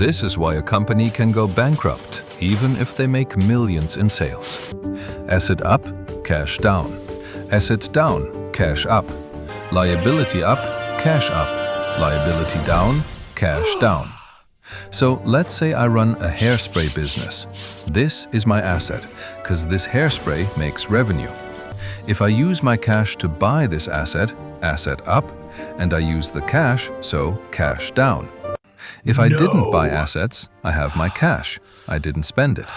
This is why a company can go bankrupt, even if they make millions in sales. Asset up, cash down. Asset down, cash up. Liability up, cash up. Liability down, cash down. So let's say I run a hairspray business. This is my asset, because this hairspray makes revenue. If I use my cash to buy this asset, asset up, and I use the cash, so cash down. If I didn't buy assets, I have my cash. I didn't spend it.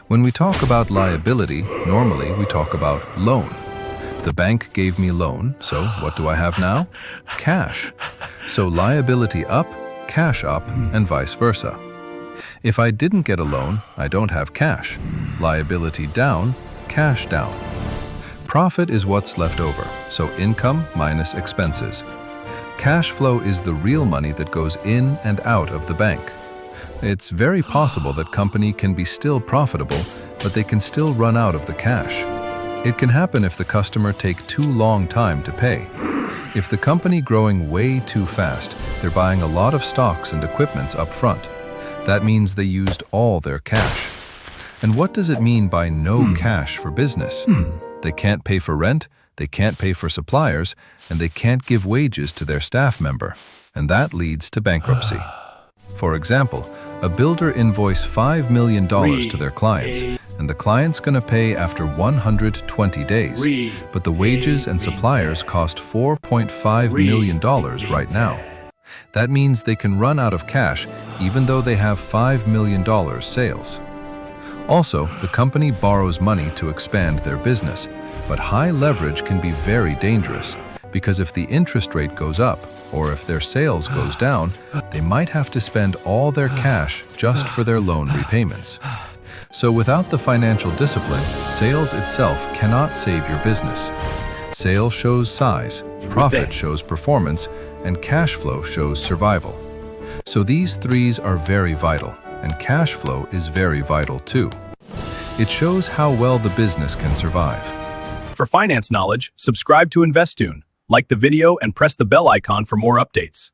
When we talk about liability, normally we talk about loan. The bank gave me loan, so what do I have now? Cash. So liability up, cash up, and vice versa. If I didn't get a loan, I don't have cash. Liability down, cash down. Profit is what's left over, so income minus expenses. Cash flow is the real money that goes in and out of the bank. It's very possible that company can be still profitable, but they can still run out of the cash. It can happen if the customer take too long time to pay. If the company growing way too fast, they're buying a lot of stocks and equipments up front. That means they used all their cash. And what does it mean by no cash for business? They can't pay for rent, they can't pay for suppliers, and they can't give wages to their staff member. And that leads to bankruptcy. For example, a builder invoice $5 million to their clients, and the client's gonna pay after 120 days. But the wages and suppliers cost $4.5 million right now. That means they can run out of cash even though they have $5 million sales. Also, the company borrows money to expand their business, but high leverage can be very dangerous because if the interest rate goes up or if their sales goes down, they might have to spend all their cash just for their loan repayments. So without the financial discipline, sales itself cannot save your business. Sales shows size, profit shows performance, and cash flow shows survival. So these threes are very vital, and cash flow is very vital too. It shows how well the business can survive. For finance knowledge, subscribe to Investoon, like the video and press the bell icon for more updates.